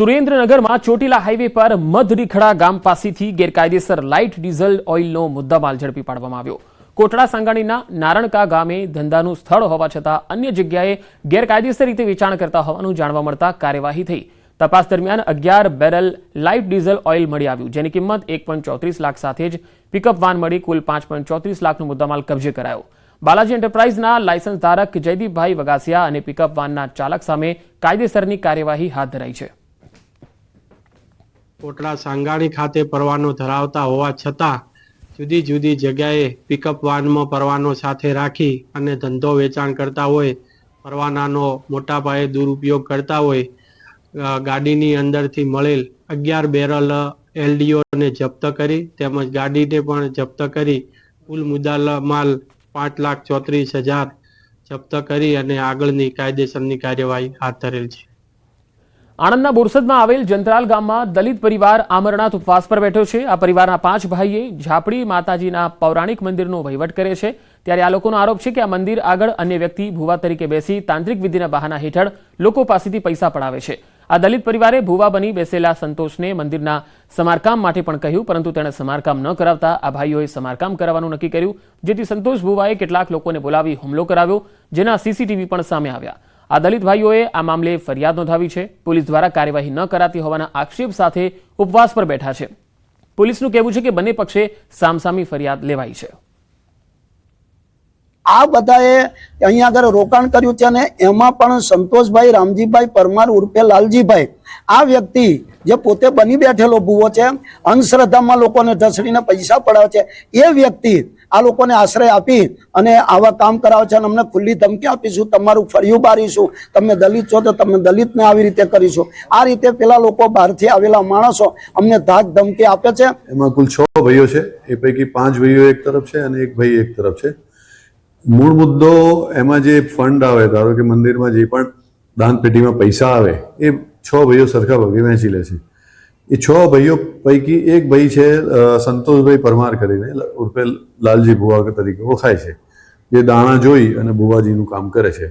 સુરેન્દ્રનગરમાં ચોટીલા હાઈવે પર મધરીખડા ગામ પાસેથી ગેરકાયદેસર લાઇટ ડીઝલ ઓઇલનો મુદ્દામાલ ઝડપી પાડવામાં આવ્યો। કોટડા સાંગાણીના નારણકા ગામે ધંધાનું સ્થળ હોવા છતાં અન્ય જગ્યાએ ગેરકાયદેસર રીતે વેચાણ કરતા હોવાનું જાણવા મળતા કાર્યવાહી થઈ। તપાસ દરમિયાન 11 બેરલ લાઇટ ડીઝલ ઓઇલ મળી આવ્યું, જેની કિંમત 1.34 લાખ સાથે જ પિકઅપ વાન મળી કુલ 5.34 લાખનો મુદ્દામાલ કબજે કરાયો। બાલાજી એન્ટરપ્રાઇઝના લાયસન્સ ધારક જયદીપભાઈ વગાસિયા અને પિકઅપ વાનના ચાલક સામે કાયદેસરની કાર્યવાહી હાથ ધરાઈ છે। કોટડા સાંગાણી ખાતે પરવાનો ધરાવતા હોવા છતાં જુદી જુદી જગ્યાએ પિકઅપ વાનમાં પરવાનો સાથે રાખી અને ધંધો વેચાણ કરતા હોય, પરવાનાનો મોટા પાયે દુરુપયોગ કરતા હોય, ગાડીની અંદરથી મળેલ 11 બેરલ એલડીઓને જપ્ત કરી તેમજ ગાડીને પણ જપ્ત કરી કુલ મુદ્દામાલ 5,34,000 જપ્ત કરી અને આગળની કાયદેસરની કાર્યવાહી હાથ ધરેલ છે। આણંદના બોરસદમાં આવેલ જંતરાલ ગામમાં દલિત પરિવાર આમરનાથ ઉપવાસ પર બેઠો છે। આ પરિવારના 5 ભાઈએ ઝાપડી માતાજીના પૌરાણિક મંદિરનો વહીવટ કરે છે, ત્યારે આ લોકોનો આરોપ છે કે આ મંદિર આગળ અન્ય વ્યક્તિ ભુવા તરીકે બેસી તાંત્રિક વિધિના બહાના હેઠળ લોકો પાસેથી પૈસા પડાવે છે। આ દલિત પરિવારે ભુવા બની બેસેલા સંતોષને મંદિરના સમારકામ માટે પણ કહ્યું, પરંતુ તેણે સમારકામ ન કરાવતા આ ભાઈઓએ સમારકામ કરાવવાનું નક્કી કર્યું, જેથી સંતોષ ભુવાએ કેટલાક લોકોને બોલાવી હુમલો કરાવ્યો, જેના સીસીટીવી પણ સામે આવ્યા। આ દલિત ભાઈઓએ આ મામલે ફરિયાદ નોંધાવી છે। પોલીસ દ્વારા કાર્યવાહી ન કરાતી હોવાના આક્ષેપ સાથે ઉપવાસ પર બેઠા છે। પોલીસનું કહેવું છે કે બંને પક્ષે સામસામી ફરિયાદ લેવાઈ છે। આ બધાએ અહીંયા આગળ રોકાણ કર્યું છે અને એમાં પણ સંતોષભાઈ રામજીભાઈ પરમાર ઉર્ફે લાલજીભાઈ આ વ્યક્તિ જે પોતે બની બેઠેલો ભૂવો છે, અંધશ્રદ્ધામાં લોકોને ઢસડીને પૈસા પડાવે છે, એ વ્યક્તિ આ લોકોને આશ્રય આપી અને આવા કામ કરાવે છે અને અમને ખુલ્લી ધમકી આપીશું, તમારું ફળિયું બારીશું, તમે દલિત છો તો તમે દલિતને આવી રીતે કરીશું। આ રીતે પેલા લોકો બહારથી આવેલા માણસો અમને ધાક ધમકી આપે છે। એમાં કુલ 6 ભાઈઓ છે, એ પૈકી 5 ભાઈઓ એક તરફ છે અને એક ભાઈ એક તરફ છે। મૂળ મુદ્દો એમાં જે ફંડ આવે, ધારો કે મંદિરમાં જે પણ દાન પેટીમાં પૈસા આવે એ 6 ભાઈઓ સરખા ભાગે વહેંચી લે છે। એ 6 ભાઈઓ પૈકી એક ભાઈ છે સંતોષભાઈ પરમાર કરીને ઉર્ફે લાલજી ભુવા તરીકે ઓળખાય છે, જે દાણા જોઈ અને ભુવાજીનું કામ કરે છે।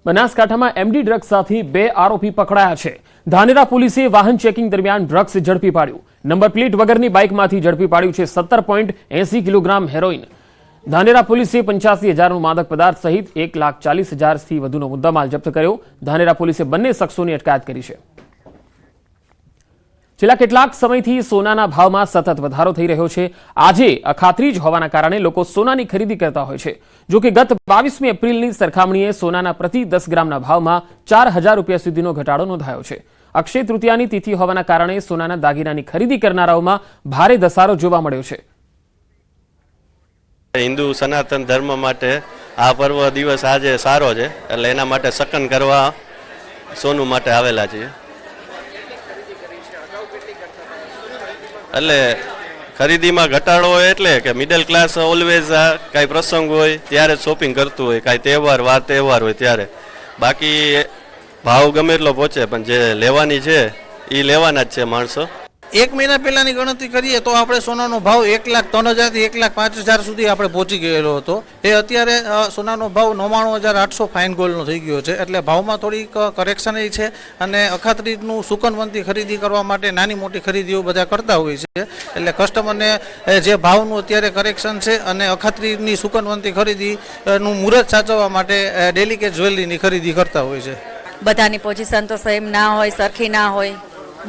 બનાસકાંઠામાં એમડી ડ્રગ્સ સાથે 2 આરોપી પકડાયા છે। ધાનેરા પોલીસે વાહન ચેકિંગ દરમિયાન ડ્રગ્સ ઝડપી પાડ્યું। નંબર પ્લેટ વગરની બાઇકમાંથી ઝડપી પાડ્યું છે 17.80 કિલોગ્રામ હેરોઇન। ધાનેરા પોલીસે 85,000નું માદક પદાર્થ સહિત 1,40,000થી વધુનો મુદ્દામાલ જપ્ત કર્યો। ધાનેરા પોલીસે બંને શખ્સોની અટકાયત કરી છે। છેલ્લા કેટલાક સમયથી સોનાના ભાવમાં સતત વધારો થઈ રહ્યો છે। આજે અખાત્રીજ હોવાના કારણે લોકો સોનાની ખરીદી કરતા હોય છે। જો કે ગત 22મી એપ્રિલની સરખામણીએ સોનાના પ્રતિ 10 ગ્રામના ભાવમાં 4,000 રૂપિયા સુધીનો ઘટાડો નોંધાયો છે। અક્ષય તૃતીયાની તિથિ હોવાના કારણે સોનાના દાગીનાની ખરીદી કરનારાઓમાં ભારે ધસારો જોવા મળ્યો છે। હિન્દુ સનાતન ધર્મ માટે આ પર્વ દિવસ આજે સારો છે, એટલે એના માટે સકન કરવા સોનું માટે આવેલા છીએ। એટલે ખરીદીમાં ઘટાડો હોય એટલે કે મિડલ ક્લાસ ઓલવેઝ કાંઈ પ્રસંગ હોય ત્યારે શોપિંગ કરતું હોય, કાંઈ તહેવાર વાર તહેવાર હોય ત્યારે, બાકી ભાવ ગમે એટલો પહોંચે પણ જે લેવાની છે એ લેવાના જ છે માણસો। એક મહિના પહેલાની ગણતરી કરીએ તો આપણે સોનાનો ભાવ 1,03,000 થી 1,05,000 સુધી આપણે પહોંચી ગયેલો હતો। એ અત્યારે સોનાનો ભાવ 99,800 ફાઇન ગોલ્ડનો થઈ ગયો છે, એટલે ભાવમાં થોડીક કરેક્શન છે। અને અખાત્રીજનું સુકનવંતી ખરીદી કરવા માટે નાની મોટી ખરીદીઓ બધા કરતા હોય છે, એટલે કસ્ટમરને જે ભાવનું અત્યારે કરેક્શન છે અને અખાત્રીજની સુકનવંતી ખરીદીનું મુહૂર્ત સાચવવા માટે ડેલિકેટ જ્વેલરીની ખરીદી કરતા હોય છે। બધાની પોઝિશન તો સેમ ના હોય, સરખી ના હોય,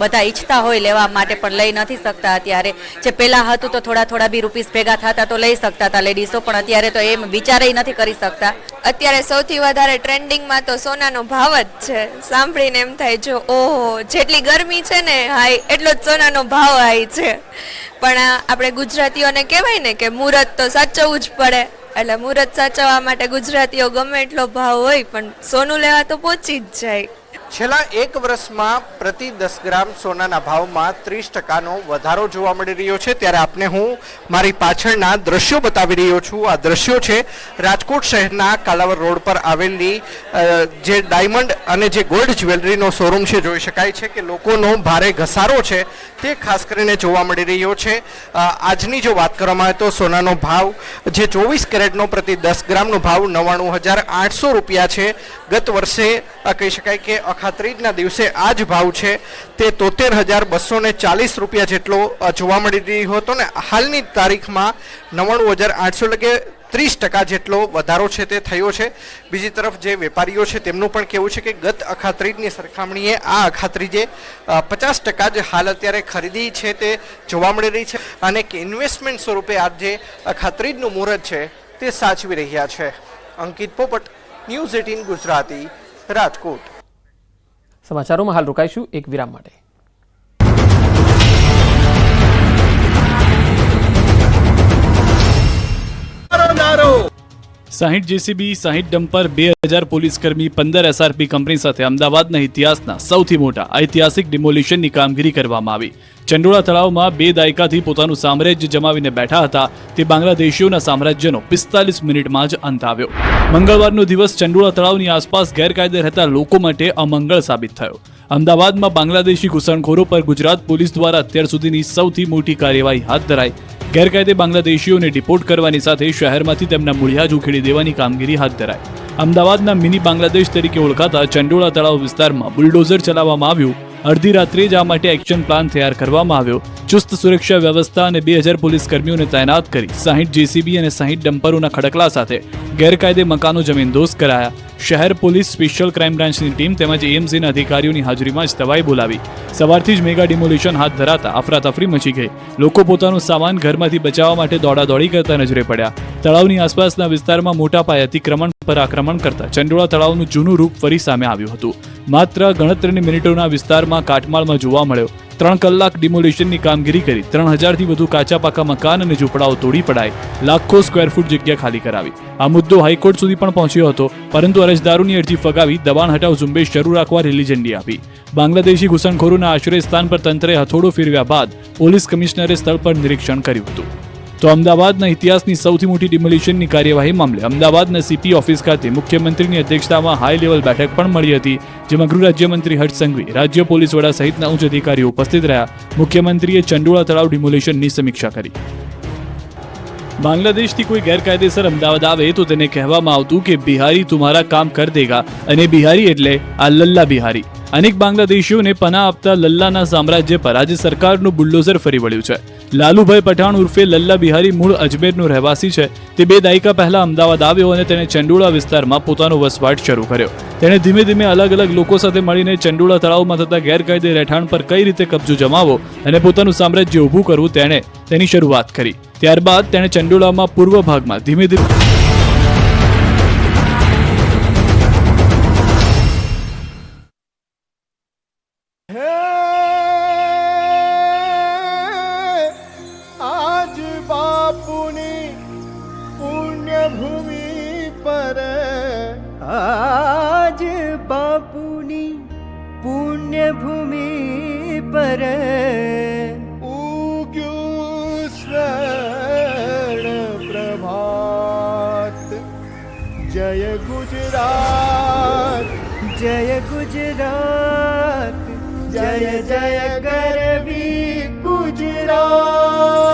બધા ઈચ્છતા હોય લેવા માટે પણ લઈ નથી શકતા। અત્યારે જે પહેલા હતું તો થોડા બી રૂપીસ ભેગા થતા તો લઈ શકતા હતા લેડીઝો, પણ અત્યારે તો એમ વિચારેય નથી કરી શકતા। અત્યારે સૌથી વધારે ટ્રેન્ડિંગમાં તો સોનાનો ભાવ જ છે। સાંભળીને એમ થાય જો ઓહો, જેટલી ગરમી છે ને હાઈ એટલો જ સોનાનો ભાવ હાઈ છે। પણ આપણે ગુજરાતીઓને કહેવાય ને કે મુહૂર્ત તો સાચવવું જ પડે, એટલે મુહૂર્ત સાચવવા માટે ગુજરાતીઓ ગમે એટલો ભાવ હોય પણ સોનું લેવા તો પહોંચી જ જાય। છેલ્લા 1 વર્ષમાં પ્રતિ 10 ગ્રામ સોનાના ભાવમાં 30% વધારો જોવા મળી રહ્યો છે। ત્યારે આપને હું મારી પાછળના દ્રશ્યો બતાવી રહ્યો છું। આ દ્રશ્યો છે રાજકોટ શહેરના કાલાવડ રોડ પર આવેલી જે ડાયમંડ અને જે ગોલ્ડ જ્વેલરીનો શોરૂમ છે। જોઈ શકાય છે કે લોકોનો ભારે ઘસારો છે તે ખાસ કરીને જોવા મળી રહ્યો છે। આજની જો વાત કરવામાં આવે તો સોનાનો ભાવ જે 24 કેરેટનો પ્રતિ 10 ગ્રામનો ભાવ 99,800 રૂપિયા છે। ગત વર્ષે કહી શકાય કે અખાત્રીજના દિવસે આ જ ભાવ છે તે 73,240 રૂપિયા જેટલો જોવા મળી રહ્યો હતો ને હાલની તારીખમાં 99,800 એટલે કે 30% જેટલો વધારો છે તે થયો છે. બીજી તરફ જે વેપારીઓ છે તેમનું પણ કહેવું છે કે ગત અખાત્રીજની સરખામણીએ આ અખાત્રીજે 50% જે હાલ અત્યારે ખરીદી છે તે જોવા મળી રહી છે અને કે ઇન્વેસ્ટમેન્ટ સ્વરૂપે આ જે અખાત્રીજનું મુહૂર્ત છે તે સાચવી રહ્યા છે. અંકિત પોપટ, ન્યૂઝ 18 ગુજરાતી, રાજકોટ. સમાચારોમાં હાલ રોકાઈશું એક વિરામ માટે. સાહીઠ જેસીબી, 60 ડમ્પર, 2000 પોલીસકર્મી, 15 એસઆરપી કંપની સાથે અમદાવાદના ઇતિહાસના સૌથી મોટા ઐતિહાસિક ડિમોલિશનની કામગીરી કરવામાં આવી. ચંડોળા તળાવમાં 2 દાયકાથી પોતાનું સામ્રાજ્ય જમાવીને બેઠા હતા તે બાંગ્લાદેશીઓના સામ્રાજ્યનો 45 મિનિટમાં જ અંત આવ્યો. મંગળવારનો દિવસ ચંડોળા તળાવની આસપાસ ગેરકાયદે રહેતા લોકો માટે અમંગળ સાબિત થયો. અમદાવાદમાં બાંગ્લાદેશી ઘૂસણખોરો પર ગુજરાત પોલીસ દ્વારા અત્યાર સુધીની સૌથી મોટી કાર્યવાહી હાથ ધરાઈ. ગેરકાયદે બાંગ્લાદેશીઓને ડિપોર્ટ કરવાની સાથે શહેરમાંથી તેમના મૂળિયા જ ઉખેડી દેવાની કામગીરી હાથ ધરાઈ. અમદાવાદના મિની બાંગ્લાદેશ તરીકે ઓળખાતા ચંડોળા તળાવ વિસ્તારમાં બુલડોઝર ચલાવવામાં આવ્યું. અડધી રાત્રે જ આ માટે એક્શન પ્લાન તૈયાર કરવામાં આવ્યો. ચુસ્ત સુરક્ષા વ્યવસ્થા અને 2000 પોલીસ કર્મીઓને તૈનાત કરી 60 જેસીબી અને 60 ડમ્પરોના ખડકલા સાથે ગેરકાયદે મકાનો જમીનદોસ્ત કરાયા. શહેર પોલીસ સ્પેશિયલ ક્રાઇમ બ્રાન્ચની ટીમ તેમજ એએમસીના અધિકારીઓની હાજરીમાં જ તવાઈ બોલાવી. સવારથી જ મેગા ડિમોલિશન હાથ ધરાતા અફરાતફરી મચી ગઈ. લોકો પોતાનો સામાન ઘરમાંથી બચાવવા માટે દોડાદોડી કરતા નજરે પડ્યા. તળાવની આસપાસના વિસ્તારમાં મોટા પાયે અતિક્રમણ પર આક્રમણ કરતા ચંડોળા તળાવનું જૂનું રૂપ ફરી સામે આવ્યું હતું. માત્ર ગણતરીની મિનિટોના વિસ્તારમાં કાટમાળમાં જોવા મળ્યો. 3 કલાક ડિમોલિશનની કામગીરી કરી 3000થી વધુ કાચા પાકા મકાન અને ઝૂંપડાઓ તોડી પડાય, લાખો સ્ક્વેર ફૂટ જગ્યા ખાલી કરાવી. આ મુદ્દો હાઈકોર્ટ સુધી પણ પહોંચ્યો હતો, પરંતુ અરજદારોની અરજી ફગાવી દબાણ હટાવ ઝુંબેશ શરૂ રાખવા લીલી ઝંડી આપી. બાંગ્લાદેશી ઘૂસણખોરોના આશ્રય સ્થાન પર તંત્રે હથોડો ફેરવ્યા બાદ પોલીસ કમિશનરે સ્થળ પર નિરીક્ષણ કર્યું હતું. તો અમદાવાદના ઇતિહાસની સૌથી મોટી ડિમોલિશનની કાર્યવાહી મામલે અમદાવાદના સીપી ઓફિસ ખાતે મુખ્યમંત્રીની અધ્યક્ષતામાં હાઈ લેવલ બેઠક પણ મળી હતી, જેમાં ગૃહ રાજ્યમંત્રી હર્ષ સંઘવી, રાજ્ય પોલીસ વડા સહિતના ઉચ્ચ અધિકારીઓ ઉપસ્થિત રહ્યા. મુખ્યમંત્રીએ ચંડોળા તળાવ ડિમોલિશનની સમીક્ષા કરી. બાંગ્લાદેશથી કોઈ ગેરકાયદેસર અમદાવાદ આવે તો તેને કહેવામાં આવતું કે બિહારી તુમ્હારા કામ કર દેગા, અને બિહારી એટલે આ લલ્લા બિહારી. અનેક બાંગ્લાદેશીઓને પનાહ આપતા લલ્લાના સામ્રાજ્ય પર આજે સરકારનું બુલડોઝર ફરી વળ્યું છે. લાલુભાઈ પઠાણ ઉર્ફે લલ્લા બિહારી મૂળ અજમેરનો રહેવાસી છે. તે 2 દાયકા પહેલા અમદાવાદ આવ્યો અને તેણે ચંડોળા વિસ્તારમાં પોતાનો વસવાટ શરૂ કર્યો. તેણે ધીમે ધીમે અલગ અલગ લોકો સાથે મળીને ચંડોળા તળાવમાં થતા ગેરકાયદે રહેઠાણ પર કઈ રીતે કબજો જમાવો અને પોતાનું સામ્રાજ્ય ઊભું કરવું તેની શરૂઆત કરી. ત્યારબાદ તેણે ચંડોળામાં પૂર્વ ભાગમાં ધીમે ધીમે પુણ્યભૂમિ પર ઉગ્યું સ્વર્ણ પ્રભાત. જય ગુજરાત, જય ગુજરાત, જય જય ગરવી ગુજરાત.